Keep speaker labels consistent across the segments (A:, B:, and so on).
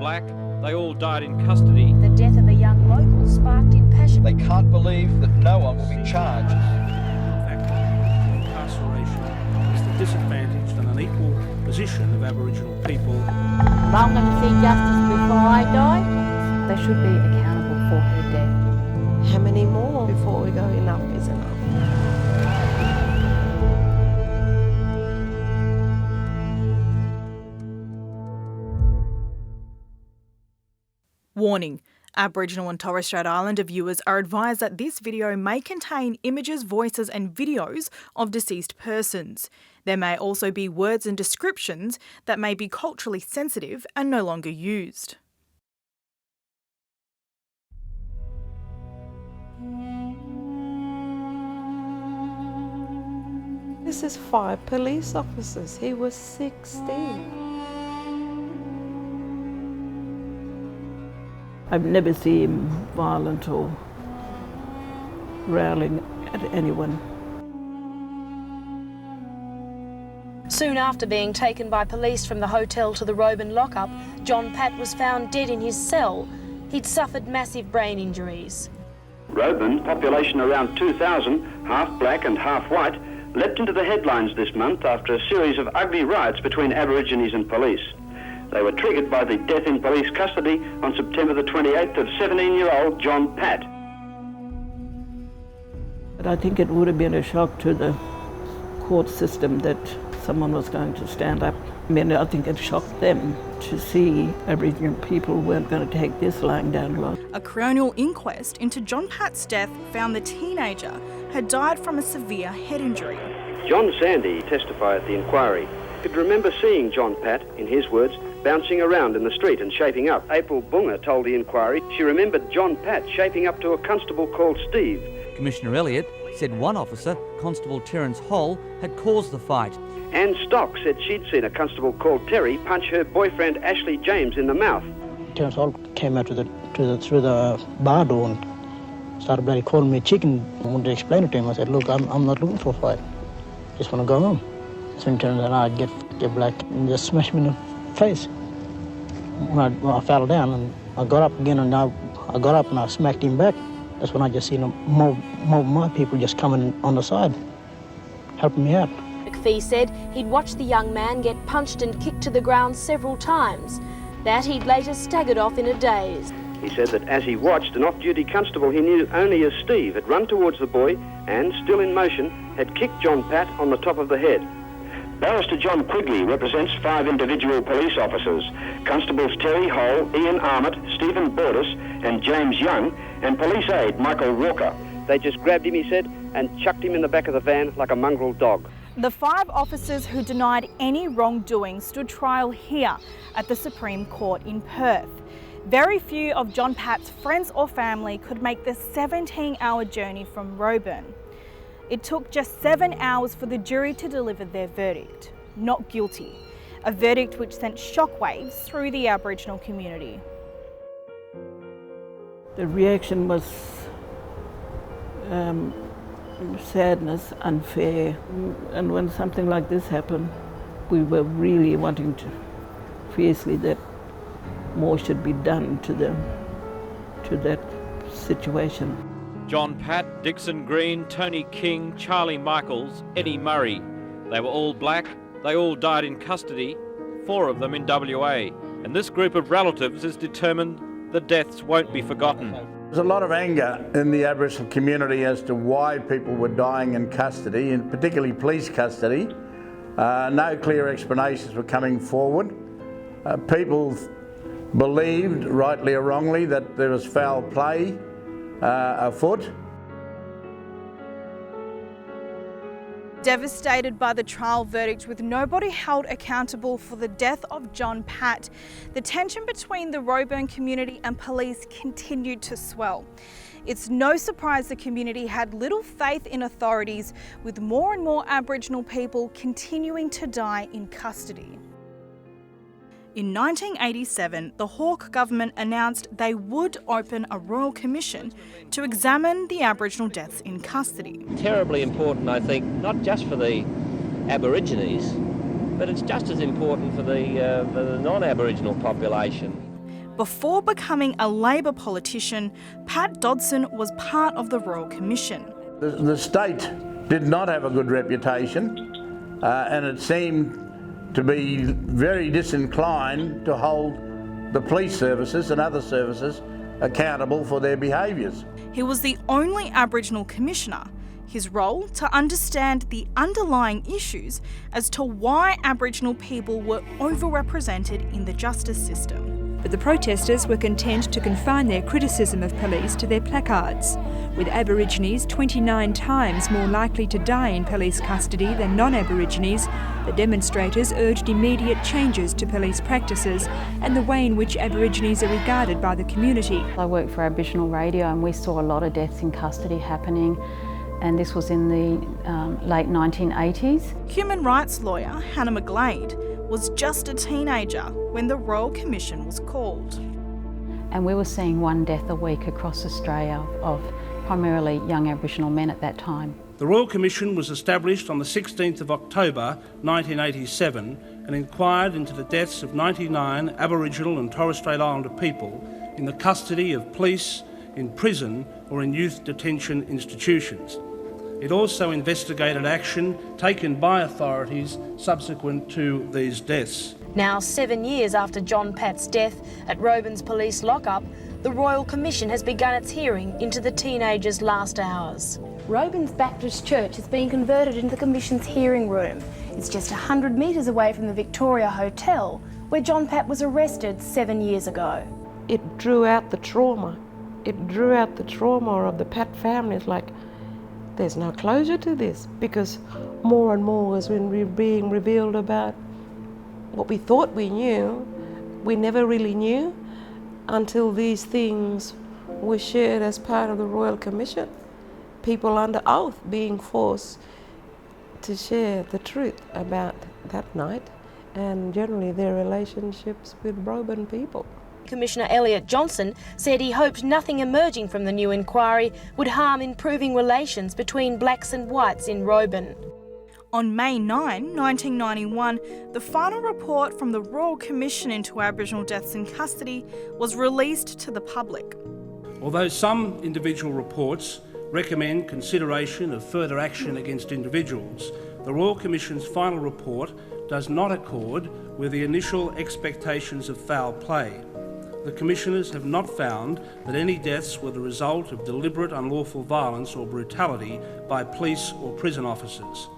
A: Blak, they all died in custody.
B: The death of a young local sparked impassioned.
C: They can't believe that no one will be charged.
D: In fact, incarceration is the disadvantaged and unequal position of Aboriginal people.
E: If I'm going to see justice before I die, they should be accountable for her death.
F: How many more before we go enough is enough?
G: Warning. Aboriginal and Torres Strait Islander viewers are advised that this video may contain images, voices and videos of deceased persons. There may also be words and descriptions that may be culturally sensitive and no longer used.
F: This is 5 police officers. He was 16.
H: I've never seen him violent or railing at anyone.
B: Soon after being taken by police from the hotel to the Roban lockup, John Pat was found dead in his cell. He'd suffered massive brain injuries.
I: Roban, population around 2,000, half black and half white, leapt into the headlines this month after a series of ugly riots between Aborigines and police. They were triggered by the death in police custody on September the 28th of 17-year-old John Pat.
H: But I think it would have been a shock to the court system that someone was going to stand up. I mean, I think it shocked them to see Aboriginal people weren't going to take this lying down law.
G: A coronial inquest into John Pat's death found the teenager had died from a severe head injury.
I: John Sandy testified at the inquiry. He could remember seeing John Pat, in his words, bouncing around in the street and shaping up. April Bunga told the inquiry she remembered John Pat shaping up to a constable called Steve.
J: Commissioner Elliott said one officer, Constable Terence Holl, had caused the fight.
I: Anne Stock said she'd seen a constable called Terry punch her boyfriend Ashley James in the mouth.
K: Terence Holl came out through the bar door and started bloody calling me chicken. I wanted to explain it to him. I said, look, I'm not looking for a fight. Just want to go home. So in turns out I'd get Blak and just smash me in the face. When I fell down and I got up again and I got up and I smacked him back. That's when I just seen more of my people just coming on the side, helping me out.
B: McPhee said he'd watched the young man get punched and kicked to the ground several times. That he'd later staggered off in a daze.
I: He said that as he watched, an off-duty constable he knew only as Steve had run towards the boy and, still in motion, had kicked John Pat on the top of the head. Barrister John Quigley represents 5 individual police officers, Constables Terry Holl, Ian Armott, Stephen Bordis and James Young, and police aide Michael Walker. They just grabbed him, he said, and chucked him in the back of the van like a mongrel dog.
G: The 5 officers who denied any wrongdoing stood trial here at the Supreme Court in Perth. Very few of John Pat's friends or family could make the 17-hour journey from Roban. It took just 7 hours for the jury to deliver their verdict, not guilty, a verdict which sent shockwaves through the Aboriginal community.
H: The reaction was sadness, unfair, and when something like this happened, we were really wanting to fiercely that more should be done to that situation.
A: John Pat, Dixon Green, Tony King, Charlie Michaels, Eddie Murray. They were all black, they all died in custody, 4 of them in WA. And this group of relatives is determined the deaths won't be forgotten.
L: There's a lot of anger in the Aboriginal community as to why people were dying in custody, and particularly police custody. No clear explanations were coming forward. People believed, rightly or wrongly, that there was foul play afoot.
G: Devastated by the trial verdict with nobody held accountable for the death of John Pat, the tension between the Roban community and police continued to swell. It's no surprise the community had little faith in authorities, with more and more Aboriginal people continuing to die in custody. In 1987, the Hawke government announced they would open a royal commission to examine the Aboriginal deaths in custody.
M: Terribly important, I think, not just for the Aborigines, but it's just as important for the non-Aboriginal population.
G: Before becoming a Labor politician, Pat Dodson was part of the Royal Commission.
L: The state did not have a good reputation, and it seemed to be very disinclined to hold the police services and other services accountable for their behaviours.
G: He was the only Aboriginal commissioner. His role to understand the underlying issues as to why Aboriginal people were overrepresented in the justice system.
N: But the protesters were content to confine their criticism of police to their placards, with Aborigines 29 times more likely to die in police custody than non-Aborigines. The demonstrators urged immediate changes to police practices and the way in which Aborigines are regarded by the community.
E: I worked for Aboriginal Radio and we saw a lot of deaths in custody happening, and this was in the late 1980s.
G: Human rights lawyer Hannah McGlade was just a teenager when the Royal Commission was called.
E: And we were seeing one death a week across Australia of primarily young Aboriginal men at that time.
D: The Royal Commission was established on the 16th of October 1987 and inquired into the deaths of 99 Aboriginal and Torres Strait Islander people in the custody of police, in prison or in youth detention institutions. It also investigated action taken by authorities subsequent to these deaths.
B: Now, 7 years after John Pat's death at Robin's police lockup, the Royal Commission has begun its hearing into the teenager's last hours.
O: Robin's Baptist Church has been converted into the Commission's hearing room. It's just 100 metres away from the Victoria Hotel, where John Pat was arrested 7 years ago.
F: It drew out the trauma. It drew out the trauma of the Pat family. It's like, there's no closure to this, because more and more has been being revealed about what we thought we knew. We never really knew until these things were shared as part of the Royal Commission. People under oath being forced to share the truth about that night and generally their relationships with Robin people.
B: Commissioner Elliot Johnson said he hoped nothing emerging from the new inquiry would harm improving relations between blacks and whites in Robin.
G: On May 9, 1991, the final report from the Royal Commission into Aboriginal deaths in custody was released to the public.
D: Although some individual reports recommend consideration of further action against individuals, the Royal Commission's final report does not accord with the initial expectations of foul play. The Commissioners have not found that any deaths were the result of deliberate unlawful violence or brutality by police or prison officers.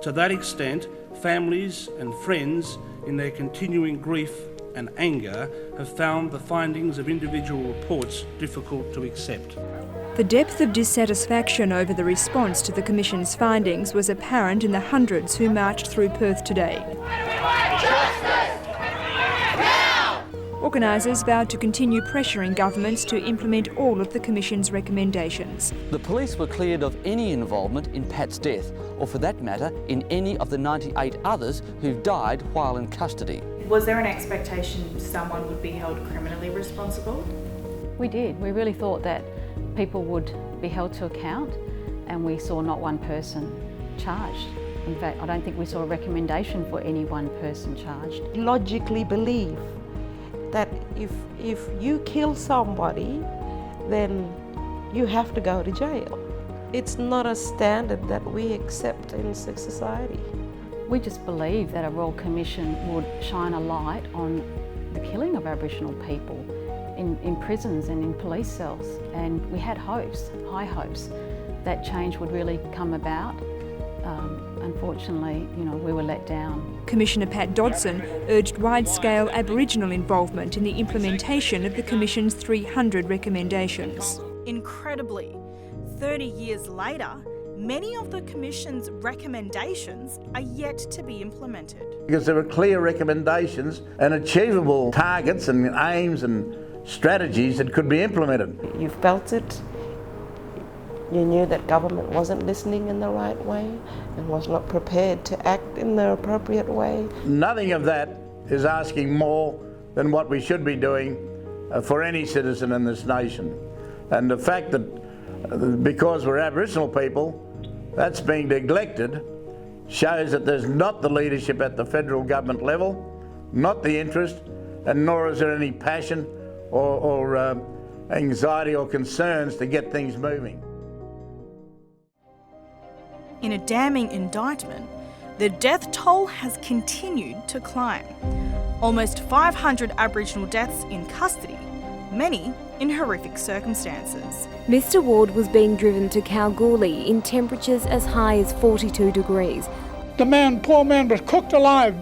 D: To that extent, families and friends, in their continuing grief and anger, have found the findings of individual reports difficult to accept.
N: The depth of dissatisfaction over the response to the Commission's findings was apparent in the hundreds who marched through Perth today. Organisers vowed to continue pressuring governments to implement all of the Commission's recommendations.
J: The police were cleared of any involvement in Pat's death, or for that matter, in any of the 98 others who've died while in custody.
P: Was there an expectation someone would be held criminally responsible?
E: We did. We really thought that people would be held to account, and we saw not one person charged. In fact, I don't think we saw a recommendation for any one person charged.
F: Logically believe that if you kill somebody, then you have to go to jail. It's not a standard that we accept in society.
E: We just believe that a Royal Commission would shine a light on the killing of Aboriginal people in prisons and in police cells. And we had hopes, high hopes, that change would really come about. Unfortunately, we were let down.
N: Commissioner Pat Dodson urged wide-scale Aboriginal involvement in the implementation of the Commission's 300 recommendations.
G: Incredibly, 30 years later, many of the Commission's recommendations are yet to be implemented.
L: Because there were clear recommendations and achievable targets and aims and strategies that could be implemented.
F: You felt it. You knew that government wasn't listening in the right way and was not prepared to act in the appropriate way.
L: Nothing of that is asking more than what we should be doing for any citizen in this nation. And the fact that because we're Aboriginal people, that's being neglected shows that there's not the leadership at the federal government level, not the interest, and nor is there any passion or anxiety or concerns to get things moving.
G: In a damning indictment, the death toll has continued to climb. Almost 500 Aboriginal deaths in custody, many in horrific circumstances.
Q: Mr. Ward was being driven to Kalgoorlie in temperatures as high as 42 degrees.
R: The man, poor man, was cooked alive